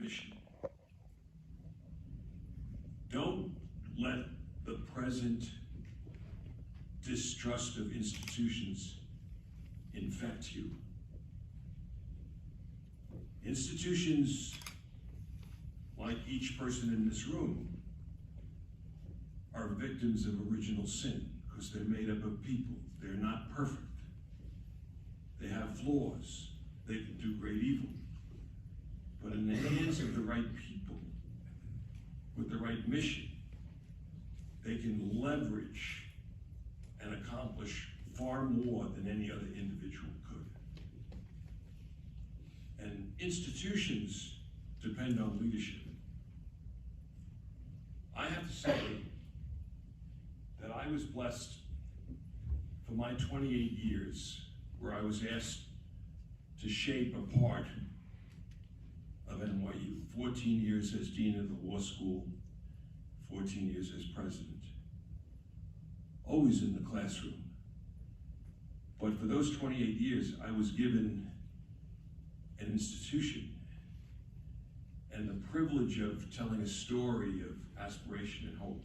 mission. Don't let the present distrust of institutions infect you. Institutions, like each person in this room, are victims of original sin because they're made up of people. They're not perfect. They have flaws. They can do great evil. But in the hands of the right people, with the right mission, they can leverage and accomplish far more than any other individual could. And institutions depend on leadership. I have to say that I was blessed for my 28 years where I was asked to shape a part of NYU. 14 years as Dean of the Law School, 14 years as President. Always in the classroom. But for those 28 years, I was given an institution and the privilege of telling a story of aspiration and hope.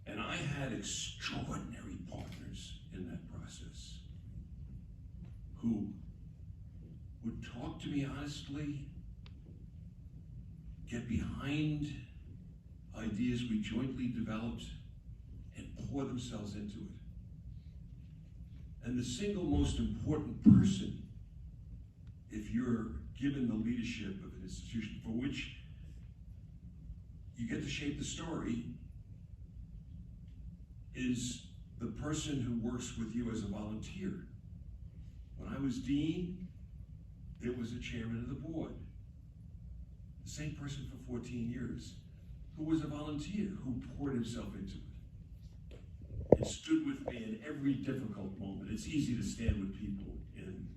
And I had extraordinary partners in that process who would talk to me honestly, get behind ideas we jointly developed, and pour themselves into it. And the single most important person, if you're given the leadership of an institution for which you get to shape the story, is the person who works with you as a volunteer. When I was dean, it was the chairman of the board. The same person for 14 years, who was a volunteer, who poured himself into it. And stood with me in every difficult moment. It's easy to stand with people in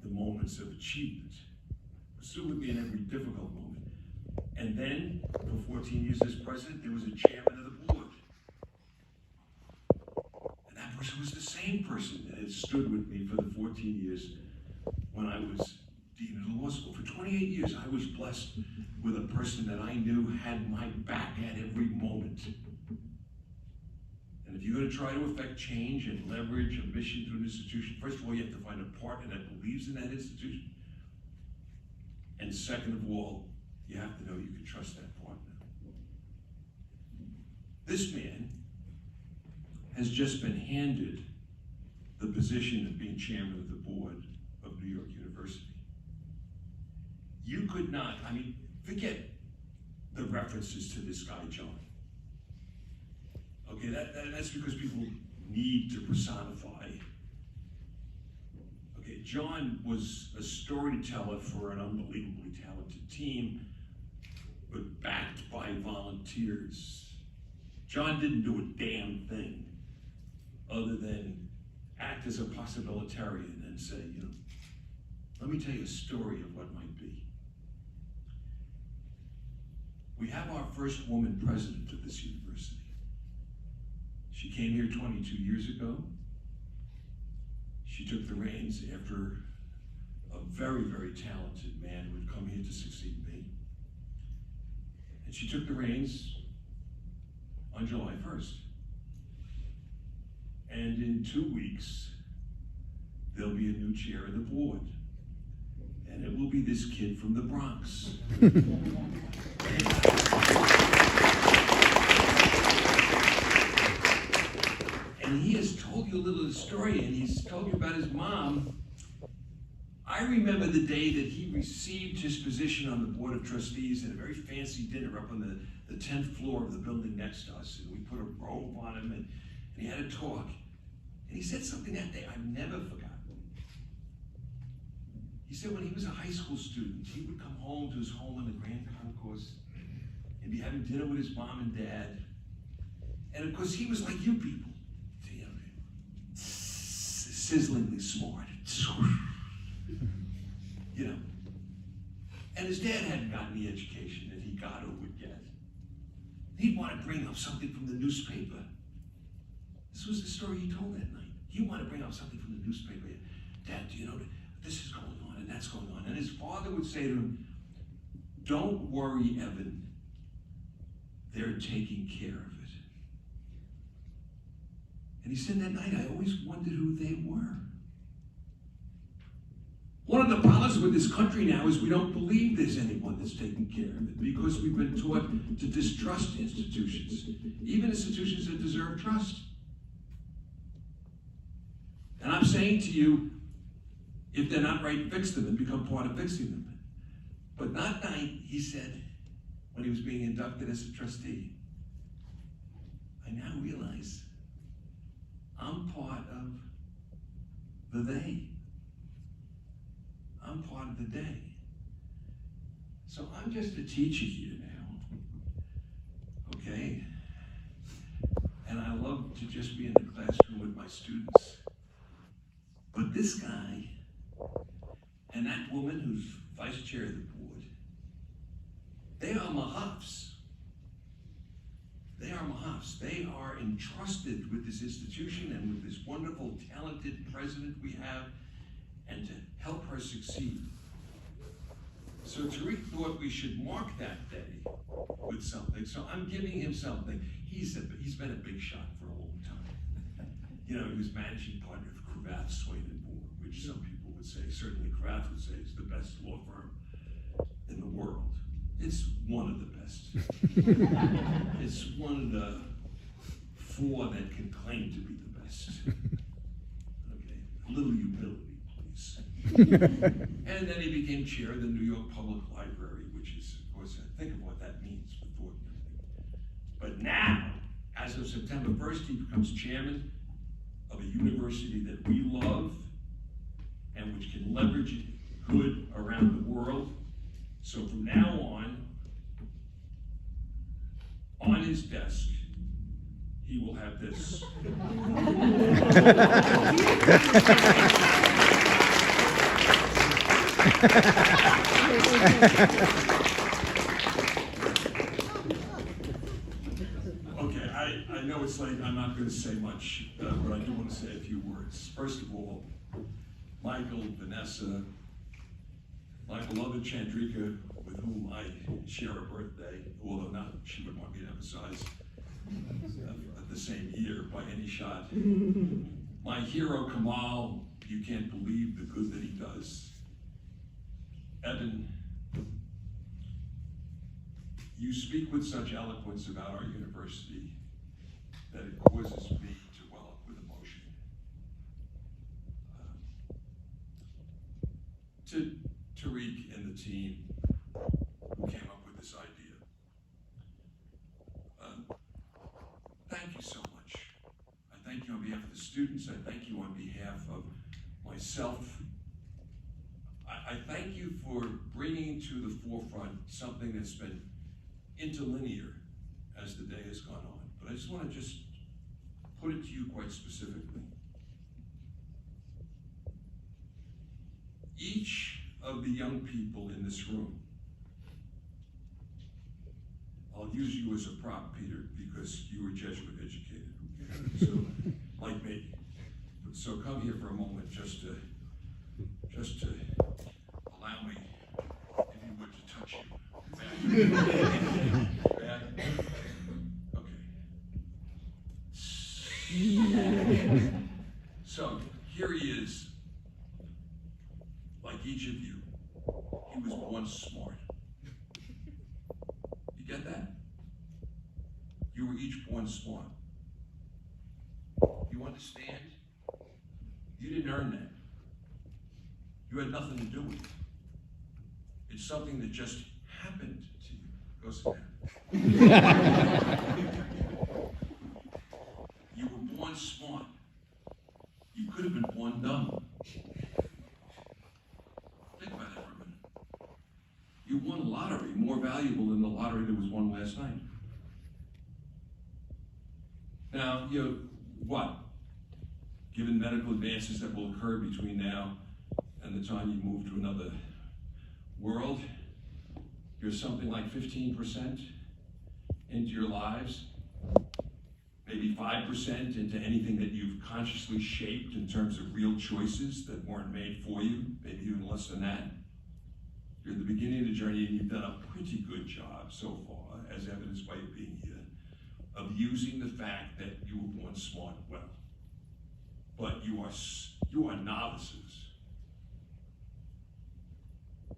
the moments of achievement. Stood with me in every difficult moment. And then, for 14 years as president, there was a chairman of the board. And that person was the same person that had stood with me for the 14 years when I was dean of the law school. For 28 years, I was blessed with a person that I knew had my back at every moment. And if you're going to try to affect change and leverage a mission to an institution, first of all, you have to find a partner that believes in that institution. And second of all, you have to know you can trust that partner. This man has just been handed the position of being chairman of the board of New York University. You could not, forget the references to this guy, John. Okay, that's because people need to personify. Okay, John was a storyteller for an unbelievably talented team, but backed by volunteers. John didn't do a damn thing other than act as a possibilitarian and say, let me tell you a story of what might be. We have our first woman president of this university. She came here 22 years ago. She took the reins after a very, very talented man who had come here to succeed me. And she took the reins on July 1st. And in 2 weeks, there'll be a new chair of the board. And it will be this kid from the Bronx. And he has told you a little of the story, and he's told you about his mom. I remember the day that he received his position on the Board of Trustees at a very fancy dinner up on the 10th floor of the building next to us. And we put a robe on him, and he had a talk. And he said something that day I've never forgotten. He said when he was a high school student, he would come home to his home in the Grand Concourse and be having dinner with his mom and dad. And of course, he was like you people, sizzlingly smart. And his dad hadn't gotten the education that he got or would get. He'd want to bring up something from the newspaper. This was the story he told that night. He'd want to bring up something from the newspaper. Dad, do you know this is going on and that's going on? And his father would say to him, Don't worry, Evan. They're taking care of it. And he said that night, I always wondered who they were. One of the problems with this country now is we don't believe there's anyone that's taking care of it because we've been taught to distrust institutions, even institutions that deserve trust. And I'm saying to you, if they're not right, fix them and become part of fixing them. But that night, he said, when he was being inducted as a trustee, I now realize I'm part of the they. I'm part of the day. So I'm just a teacher here now, okay? And I love to just be in the classroom with my students. But this guy and that woman who's vice chair of the board, they are mahafs. They are mahafs. They are entrusted with this institution and with this wonderful, talented president we have, and to help her succeed. So Tariq thought we should mark that day with something. So I'm giving him something. He's been a big shot for a long time. You know, he was managing partner of Cravath, Swain & Moore, which some people would say, certainly Cravath would say, is the best law firm in the world. It's one of the best. It's one of the 4 that can claim to be the best. Okay, a little humility. And then he became chair of the New York Public Library, which is, of course, think of what that means for Thornton. But now, as of September 1st, he becomes chairman of a university that we love and which can leverage good around the world. So from now on his desk, he will have this. Okay, I know it's late. I'm not going to say much, but I do want to say a few words. First of all, Michael, Vanessa, my beloved Chandrika, with whom I share a birthday, although not she would want me to emphasize the same year by any shot. My hero, Kamal, you can't believe the good that he does. Evan, you speak with such eloquence about our university that it causes me to well up with emotion. To Tariq and the team who came up with this idea, thank you so much. I thank you on behalf of the students. I thank you on behalf of myself. I thank you for bringing to the forefront something that's been interlinear as the day has gone on. But I just want to just put it to you quite specifically. Each of the young people in this room, I'll use you as a prop, Peter, because you were Jesuit educated, so like me. So come here for a moment just to allow me, if you would, to touch you. Back. Okay. So here he is, like each of you. He was born smart. You get that? You were each born smart. You understand? You didn't earn that. You had nothing to do with it. It's something that just happened to you. Go sit down. You were born smart. You could have been born dumb. Think about that for a minute. You won a lottery more valuable than the lottery that was won last night. Now, you know, what? Given medical advances that will occur between now and the time you move to another world, you're something like 15% into your lives, maybe 5% into anything that you've consciously shaped in terms of real choices that weren't made for you, maybe even less than that. You're at the beginning of the journey, and you've done a pretty good job so far, as evidenced by you being here, of using the fact that you were born smart well. But you are novices.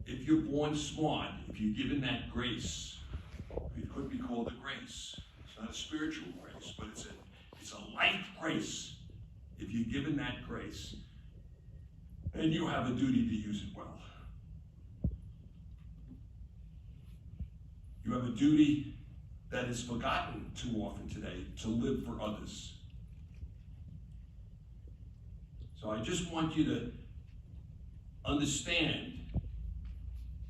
If you're born smart, if you're given that grace, it could be called a grace. It's not a spiritual grace, but it's a life grace. If you're given that grace, then you have a duty to use it well. You have a duty that is forgotten too often today, to live for others. So I just want you to understand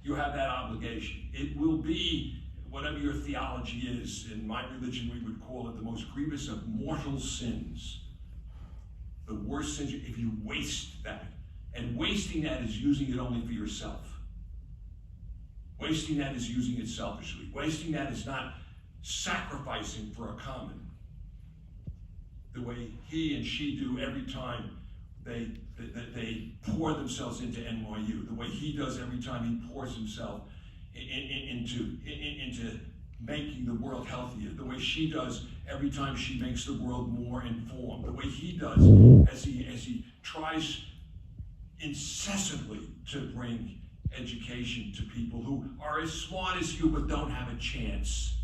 you have that obligation. It will be, whatever your theology is, in my religion we would call it the most grievous of mortal sins. The worst sins, if you waste that. And wasting that is using it only for yourself. Wasting that is using it selfishly. Wasting that is not sacrificing for a common. The way he and she do every time they pour themselves into NYU. The way he does every time he pours himself into making the world healthier. The way she does every time she makes the world more informed. The way he does as he tries incessantly to bring education to people who are as smart as you but don't have a chance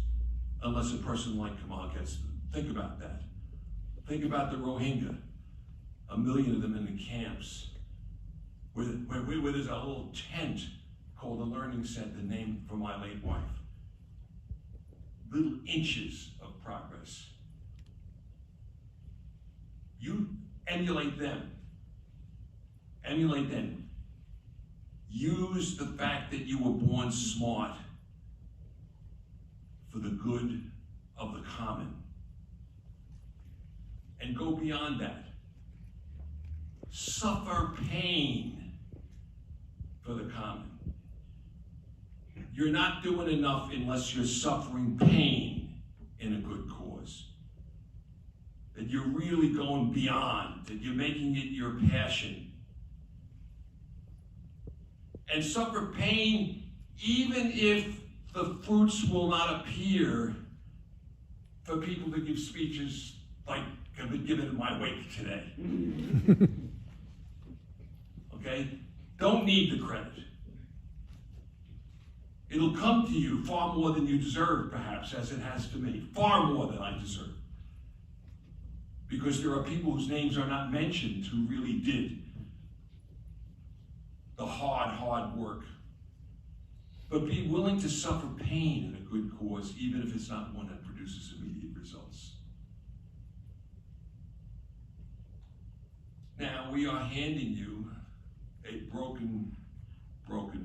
unless a person like Kamal gets them. Think about that. Think about the Rohingya, 1 million of them in the camps, where there's a little tent called a learning center named for my late wife. Little inches of progress. You emulate them. Emulate them. Use the fact that you were born smart for the good of the common. And go beyond that. Suffer pain for the common. You're not doing enough unless you're suffering pain in a good cause. That you're really going beyond, that you're making it your passion. And suffer pain even if the fruits will not appear for people to give speeches like have been given in my wake today. Okay? Don't need the credit. It'll come to you far more than you deserve, perhaps, as it has to me. Far more than I deserve. Because there are people whose names are not mentioned who really did the hard work. But be willing to suffer pain in a good cause, even if it's not one that produces immediate results. Now, we are handing you a broken world.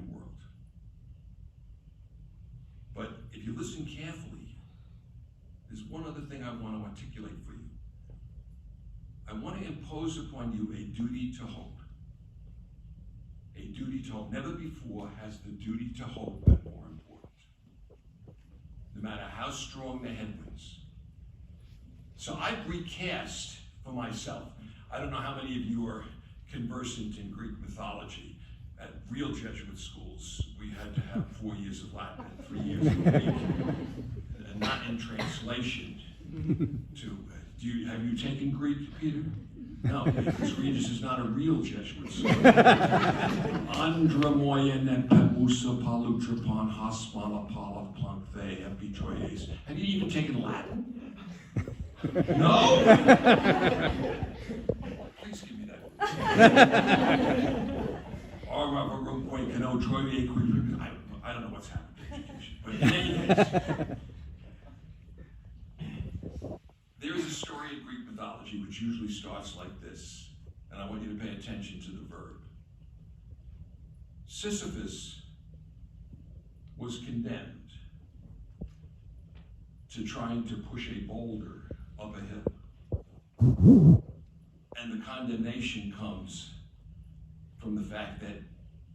But if you listen carefully, there's one other thing I want to articulate for you. I want to impose upon you a duty to hope. A duty to hope. Never before has the duty to hope been more important. No matter how strong the headwinds. So I've recast for myself. I don't know how many of you are conversant in Greek mythology. At real Jesuit schools, we had to have 4 years of Latin and 3 years of Greek, and not in translation. Have you taken Greek, Peter? No, because Regis is not a real Jesuit school. Andramoyen and Pemusa Palutrapon Hasmala Pala Plankve Epitoyes. Have you even taken Latin? No? Please give me that. I don't know what's happened to education. But in any case, there is a story in Greek mythology which usually starts like this, and I want you to pay attention to the verb. Sisyphus was condemned to trying to push a boulder up a hill. And the condemnation comes from the fact that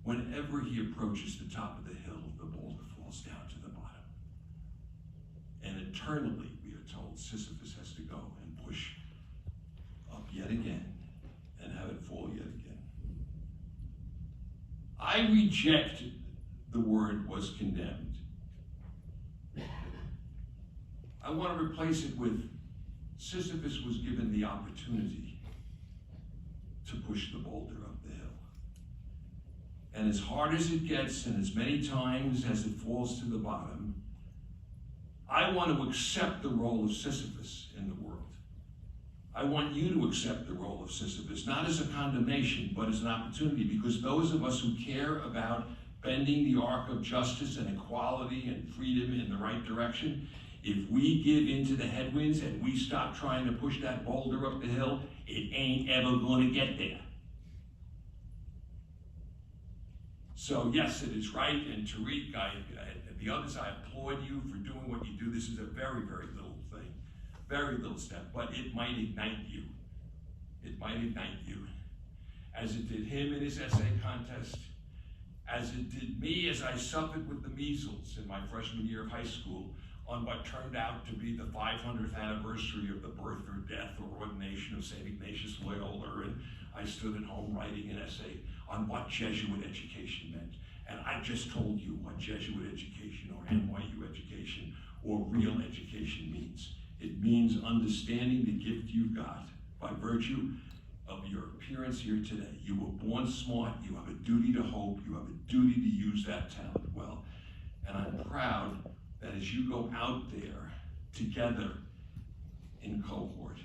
whenever he approaches the top of the hill, the boulder falls down to the bottom. And eternally, we are told, Sisyphus has to go and push up yet again and have it fall yet again. I reject the word was condemned. I want to replace it with Sisyphus was given the opportunity to push the boulder up the hill. And as hard as it gets, and as many times as it falls to the bottom, I want to accept the role of Sisyphus in the world. I want you to accept the role of Sisyphus, not as a condemnation, but as an opportunity, because those of us who care about bending the arc of justice and equality and freedom in the right direction, if we give into the headwinds and we stop trying to push that boulder up the hill, it ain't ever going to get there. So yes, it is right, and Tariq, and the others, I applaud you for doing what you do. This is a very, very little thing, very little step, but it might ignite you. It might ignite you, as it did him in his essay contest, as it did me as I suffered with the measles in my freshman year of high school on what turned out to be the 500th anniversary of the birth or death or ordination of St. Ignatius Loyola, and I stood at home writing an essay on what Jesuit education meant. And I just told you what Jesuit education or NYU education or real education means. It means understanding the gift you've got by virtue of your appearance here today. You were born smart, you have a duty to hope, you have a duty to use that talent well. And I'm proud that as you go out there together in cohort,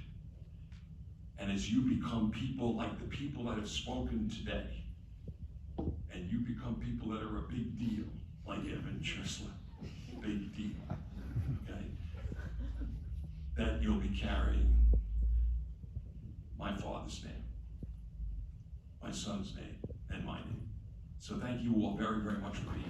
and as you become people like the people that have spoken today, and you become people that are a big deal, like Evan Trisler, big deal, okay? That you'll be carrying my father's name, my son's name, and my name. So thank you all very, very much for being here.